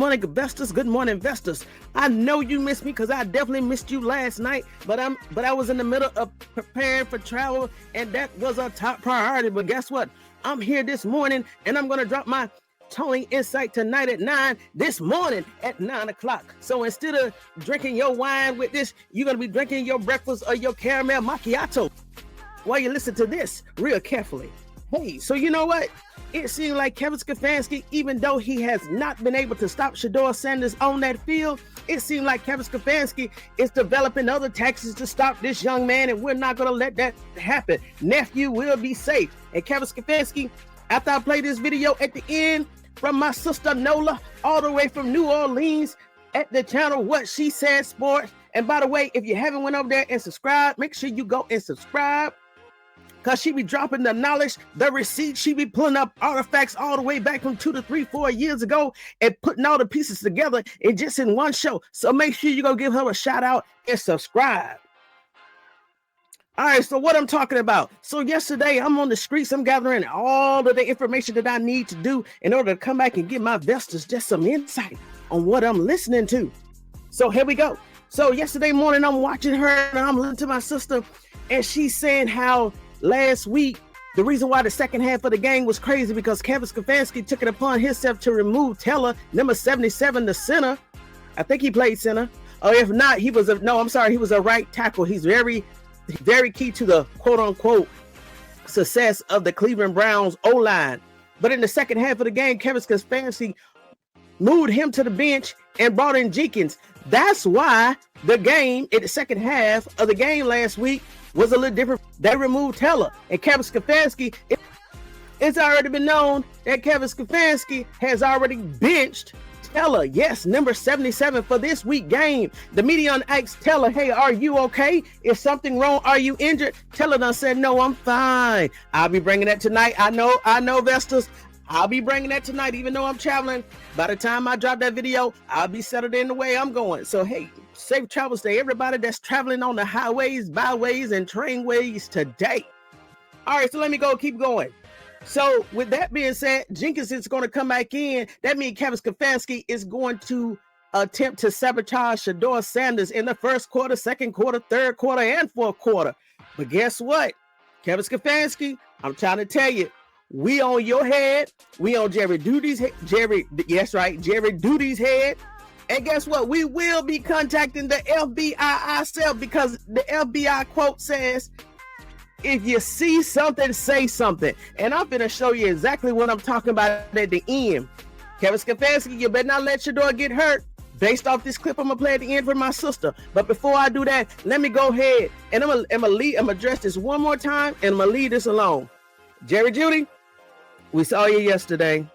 Morning, investors. Good morning, investors. I know you missed me because I definitely missed you last night, but I was in the middle of preparing for travel, and that was a top priority. But guess what? I'm here this morning, and I'm going to drop my Tony Insight tonight at 9, this morning at 9 o'clock. So instead of drinking your wine with this, you're going to be drinking your breakfast or your caramel macchiato while you listen to this real carefully. Hey, so you know what? It seems like Kevin Stefanski, even though he has not been able to stop Shedeur Sanders on that field, it seems like Kevin Stefanski is developing other tactics to stop this young man, and we're not going to let that happen. Nephew will be safe. And Kevin Stefanski, after I play this video at the end from my sister Nola, all the way from New Orleans at the channel What She Said Sports. And by the way, if you haven't went over there and subscribed, make sure you go and subscribe, because she be dropping the knowledge, the receipts. She be pulling up artifacts all the way back from 2 to 3, 4 years ago and putting all the pieces together and just in one show. So make sure you go give her a shout out and subscribe. All right, so what I'm talking about. So yesterday I'm on the streets. I'm gathering all of the information that I need to do in order to come back and give my investors just some insight on what I'm listening to. So here we go. So yesterday morning I'm watching her and I'm listening to my sister, and she's saying how last week, the reason why the second half of the game was crazy because Kevin Stefanski took it upon himself to remove Teller, number 77, the center. I think he played center. Or if not, he was a right tackle. He's very, very key to the quote-unquote success of the Cleveland Browns O-line. But in the second half of the game, Kevin Stefanski moved him to the bench and brought in Jenkins. That's why the game in the second half of the game last week was a little different. They removed Teller, and Kevin Stefanski, it's already been known that Kevin Stefanski has already benched Teller. Yes, number 77 for this week game. The media asked Teller, hey, are you okay? Is something wrong? Are you injured? Teller done said, no, I'm fine. I'll be bringing that tonight. I know, investors. I'll be bringing that tonight, even though I'm traveling. By the time I drop that video, I'll be settled in the way I'm going. So, hey, safe travels to everybody that's traveling on the highways, byways, and trainways today. All right, so let me keep going. So with that being said, Jenkins is going to come back in. That means Kevin Stefanski is going to attempt to sabotage Shedeur Sanders in the first quarter, second quarter, third quarter, and fourth quarter. But guess what? Kevin Stefanski, I'm trying to tell you, we on your head. We on Jerry Jeudy's head. Jerry Jeudy's head. And guess what? We will be contacting the FBI ourselves, because the FBI quote says, if you see something, say something. And I'm going to show you exactly what I'm talking about at the end. Kevin Stefanski, you better not let Shedeur get hurt. Based off this clip, I'm going to play at the end for my sister. But before I do that, let me go ahead and I'm going to address this one more time, and I'm going to leave this alone. Jerry Jeudy, we saw you yesterday.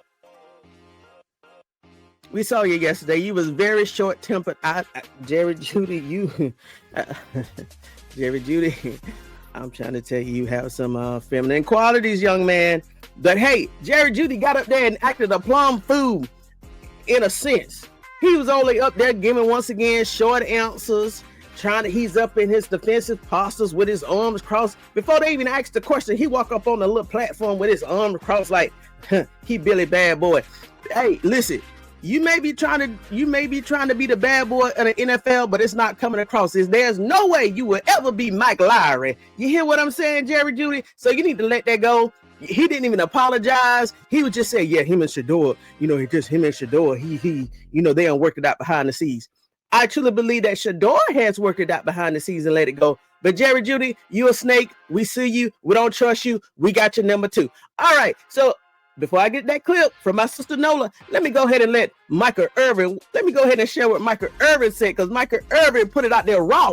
You was very short-tempered. Jerry Jeudy, Jerry Jeudy, I'm trying to tell you, you have some feminine qualities, young man. But hey, Jerry Jeudy got up there and acted a plum fool in a sense. He was only up there giving, once again, short answers, he's up in his defensive postures with his arms crossed. Before they even asked the question, he walked up on the little platform with his arms crossed like, he Billy Bad Boy. Hey, listen, you may be trying to be the bad boy in the NFL, but it's not coming across. There's no way you will ever be Mike Lowry. You hear what I'm saying, Jerry Jeudy? So you need to let that go. He didn't even apologize. He would just say, yeah, him and Shedeur, him and Shedeur, he, they don't work it out behind the scenes. I truly believe that Shedeur has worked it out behind the scenes and let it go. But Jerry Jeudy, you a snake. We see you. We don't trust you. We got your number 2. All right. So before I get that clip from my sister Nola, let me go ahead and let Irvin share what Michael Irvin said, because Michael Irvin put it out there raw.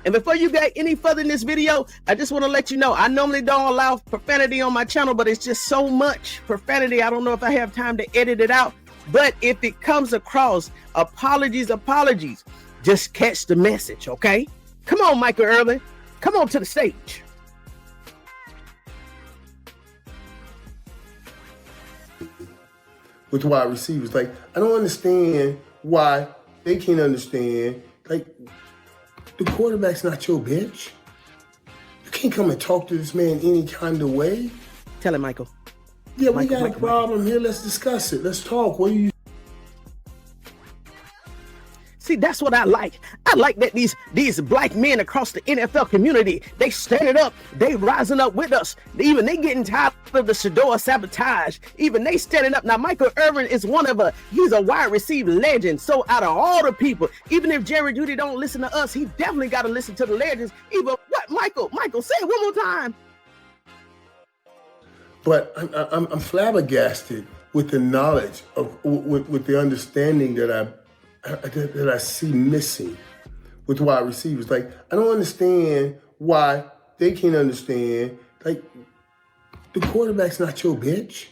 And before you get any further in this video, I just want to let you know, I normally don't allow profanity on my channel, but it's just so much profanity. I don't know if I have time to edit it out. But if it comes across, apologies. Just catch the message, okay? Come on, Michael Irvin. Come on to the stage. With wide receivers, like, I don't understand why they can't understand. Like, the quarterback's not your bitch. You can't come and talk to this man any kind of way. Tell him, Michael. Yeah, we got a problem here. Let's discuss it. Let's talk. What are you? See, that's what I like. I like that these black men across the NFL community, they standing up, they rising up with us. Even they getting tired of the Shedeur sabotage. Even they standing up. Now, Michael Irvin is he's a wide receiver legend. So out of all the people, even if Jeudy don't listen to us, he definitely got to listen to the legends. Even what, Michael, say it one more time. But I'm flabbergasted with the knowledge of, with the understanding that I see missing with wide receivers. Like, I don't understand why they can't understand. Like, the quarterback's not your bitch.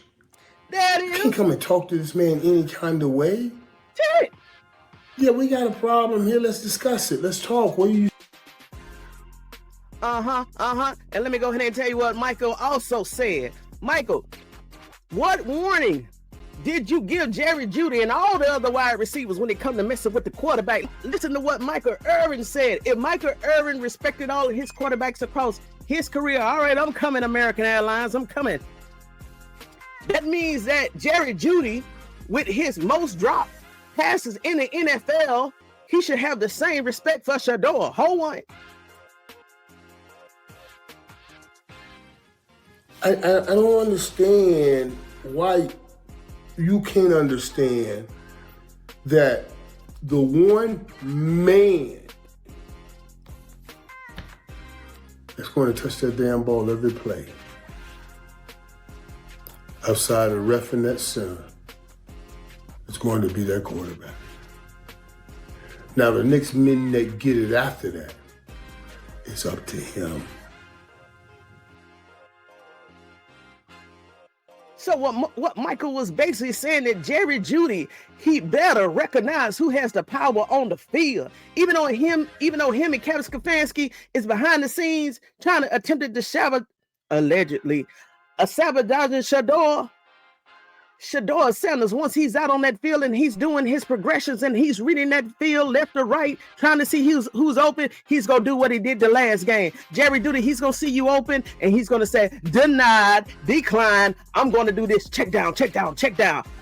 That is. You can't come and talk to this man any kind of way. Tell it. Yeah, we got a problem here. Let's discuss it. Let's talk. What are you? And let me go ahead and tell you what Michael also said. Michael, what warning did you give Jeudy and all the other wide receivers when it come to messing with the quarterback? Listen to what Michael Irvin said. If Michael Irvin respected all of his quarterbacks across his career, all right, I'm coming, American Airlines, I'm coming. That means that Jeudy, with his most drop passes in the NFL, he should have the same respect for Shedeur. Hold on. I don't understand why you can't understand that the one man that's going to touch that damn ball every play outside of ref in that center is going to be that quarterback. Now, the next men that get it after that, it's up to him. So what Michael was basically saying that Jeudy, he better recognize who has the power on the field. Even though him and Kevin Stefanski is behind the scenes trying to attempt to allegedly sabotaging Shedeursanders, once he's out on that field and he's doing his progressions and he's reading that field left to right, trying to see who's open, he's going to do what he did the last game. Jeudy, he's going to see you open and he's going to say, denied, decline, I'm going to do this, check down.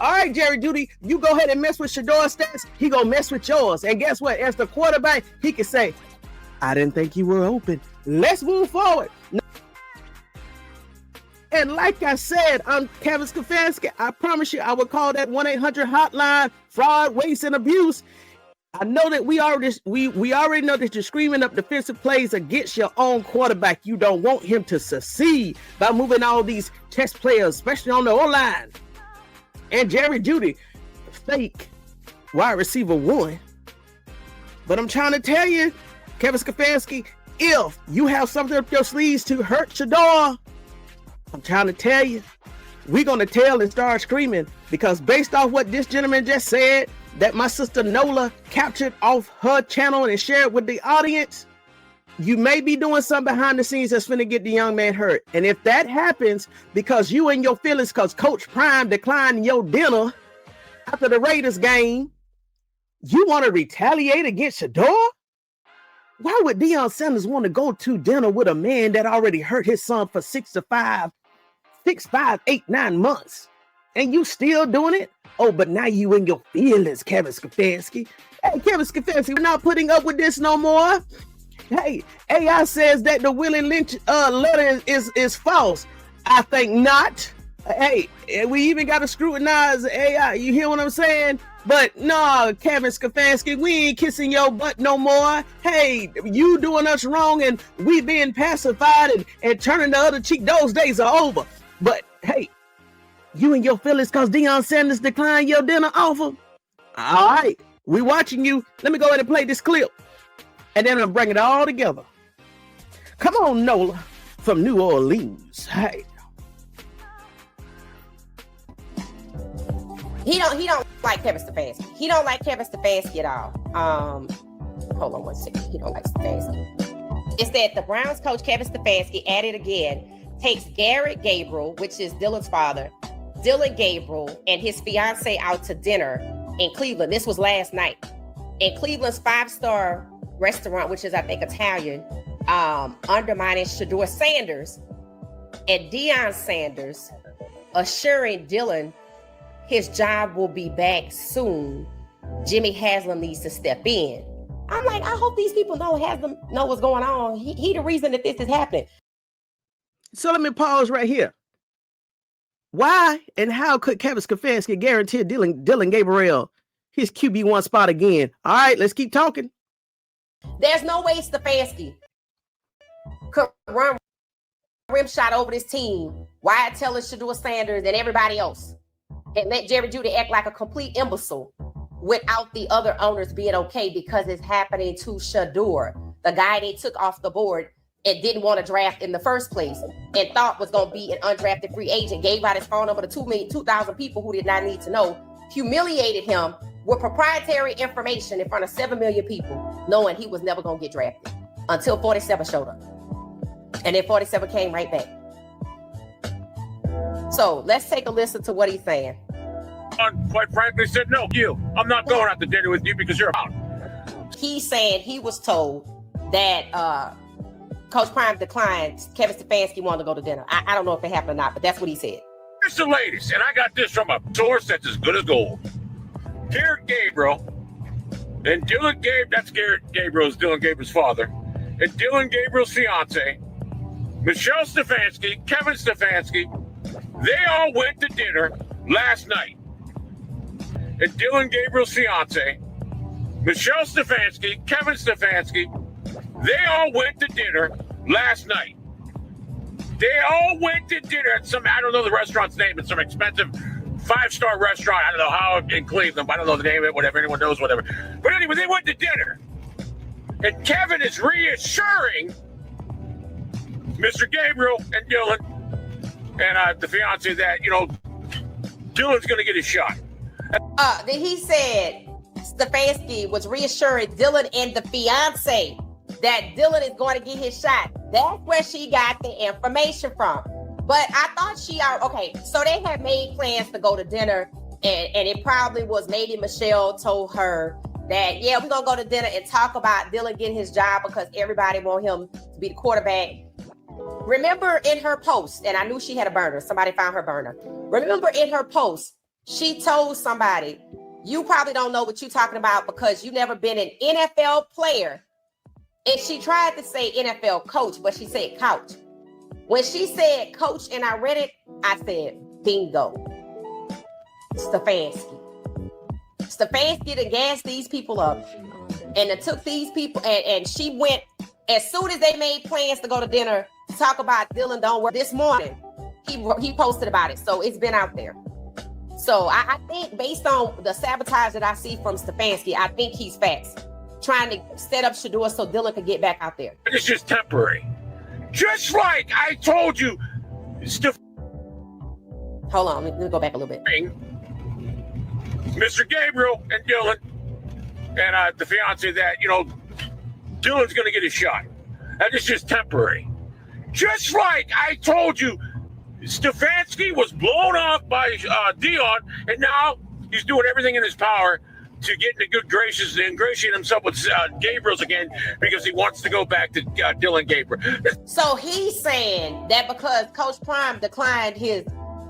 All right, Jeudy, you go ahead and mess with Shedeur's stats, he going to mess with yours. And guess what? As the quarterback, he can say, I didn't think you were open. Let's move forward. And like I said, I'm Kevin Stefanski. I promise you, I will call that 1-800 hotline, fraud, waste, and abuse. I know that we already know that you're screaming up defensive plays against your own quarterback. You don't want him to succeed by moving all these test players, especially on the O-line. And Jeudy, fake wide receiver 1. But I'm trying to tell you, Kevin Stefanski, if you have something up your sleeves to hurt Shedeur, I'm trying to tell you, we're going to tell and start screaming, because based off what this gentleman just said, that my sister Nola captured off her channel and shared with the audience, you may be doing something behind the scenes that's finna get the young man hurt. And if that happens because you and your feelings, because Coach Prime declined your dinner after the Raiders game, you want to retaliate against Shedeur? Why would deionsanders want to go to dinner with a man that already hurt his son for 6, 5, 8, 9 months? And you still doing it? Oh, but now you in your feelings, Kevin Stefanski. Hey, Kevin Stefanski, we're not putting up with this no more. Hey, AI says that the Willie Lynch letter is false. I think not. Hey, we even got to scrutinize AI. You hear what I'm saying? But no, Kevin Stefanski, we ain't kissing your butt no more. Hey, you doing us wrong and we being pacified and turning the other cheek. Those days are over. But hey, you and your feelings cause deionsanders declined your dinner offer. All right, we watching you. Let me go ahead and play this clip, and then I'll bring it all together. Come on, Nola from New Orleans. Hey. He don't like Kevin Stefanski. He don't like Kevin Stefanski at all. Hold on one second. He don't like Stefanski. It's that the Browns coach Kevin Stefanski at it again takes Garrett Gabriel, which is Dylan's father, Dylan Gabriel, and his fiance out to dinner in Cleveland. This was last night. In Cleveland's 5-star restaurant, which is, I think, Italian, undermining Shedeursanders and deionsanders, assuring Dylan his job will be back soon Jimmy Haslam needs to step in. I'm like, I hope these people know Haslam know what's going on. He the reason that this is happening. So let me pause right here. Why and how could Kevin Stefanski guarantee Dillon Gabriel his QB1 spot again? All right, let's keep talking. There's no way Stefanski could run rim shot over this team. Why tell us Shedeur-Sanders and everybody else and let Jerry Jeudy act like a complete imbecile without the other owners being okay, because it's happening to Shedeur, the guy they took off the board and didn't want to draft in the first place and thought was going to be an undrafted free agent, gave out his phone number to 2,000 people who did not need to know, humiliated him with proprietary information in front of 7 million people, knowing he was never going to get drafted until 47 showed up. And then 47 came right back. So let's take a listen to what he's saying. Quite frankly, said, no, I'm not going out to dinner with you because you're out. He's saying he was told that Coach Prime declined. Kevin Stefanski wanted to go to dinner. I don't know if it happened or not, but that's what he said. It's the latest, and I got this from a source that's as good as gold. Garrett Gabriel and Dillon Gabriel, that's Garrett Gabriel's, Dillon Gabriel's father, and Dillon Gabriel's fiance, Michelle Stefanski, Kevin Stefanski, they all went to dinner last night. And Dillon Gabriel's fiance, Michelle Stefanski, Kevin Stefanski, they all went to dinner last night. They all went to dinner at some, I don't know the restaurant's name, it's some expensive 5-star restaurant. I don't know how in Cleveland, I don't know the name of it, whatever, anyone knows, whatever. But anyway, they went to dinner. And Kevin is reassuring Mr. Gabriel and Dillon and the fiance that, Dillon's going to get his shot. Then he said Stefanski was reassuring Dillon and the fiance that Dillon is going to get his shot. That's where she got the information from. But I thought so they had made plans to go to dinner, and it probably was maybe Michelle told her that, we're going to go to dinner and talk about Dillon getting his job because everybody want him to be the quarterback. Remember in her post, and I knew she had a burner. Somebody found her burner. Remember in her post, she told somebody, you probably don't know what you're talking about because you've never been an NFL player. And she tried to say NFL coach, but she said couch. When she said coach and I read it, I said, bingo. Stefanski to gas these people up. And it took these people, and she went, as soon as they made plans to go to dinner, to talk about Dillon don't work. This morning, he posted about it. So it's been out there. So I think based on the sabotage that I see from Stefanski, I think he's fast, trying to set up Shedeur so Dillon could get back out there. It's just temporary. Just like I told you, Hold on, let me go back a little bit. Mr. Gabriel and Dillon and the fiance that, Dillon's going to get his shot. That is just temporary. Just like I told you, Stefanski was blown off by Deion, and now he's doing everything in his power to get into good graces and ingratiate himself with Gabriel's again because he wants to go back to Dillon Gabriel. So he's saying that because Coach Prime declined his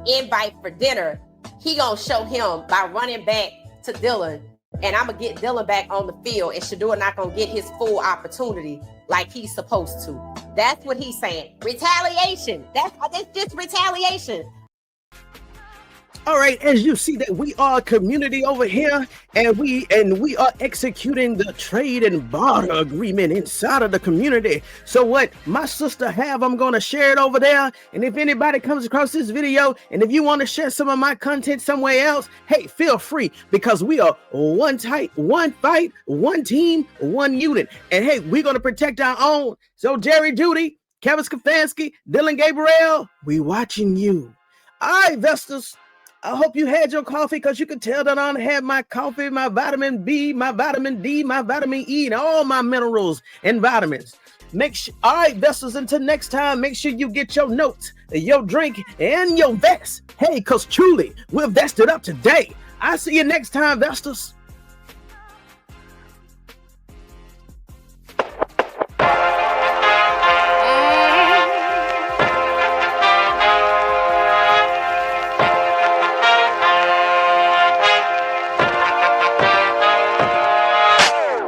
invite for dinner, he gonna show him by running back to Dillon, and I'm gonna get Dillon back on the field, and Shedeur not gonna get his full opportunity like he's supposed to. That's what he's saying. Retaliation. That's just retaliation. All right, as you see that we are a community over here, and we are executing the trade and barter agreement inside of the community. So what my sister have, I'm going to share it over there. And if anybody comes across this video, and if you want to share some of my content somewhere else, hey, feel free, because we are one tight, one fight, one team, one unit. And hey, we're going to protect our own. So Jerry Jeudy, Kevin Stefanski, Dillon Gabriel, we watching you. All right, Vestas. I hope you had your coffee, because you can tell that I don't have my coffee, my vitamin B, my vitamin D, my vitamin E, and all my minerals and vitamins. All right, Vestals, until next time, make sure you get your notes, your drink, and your vest. Hey, because truly, we're vested up today. I'll see you next time, Vestals.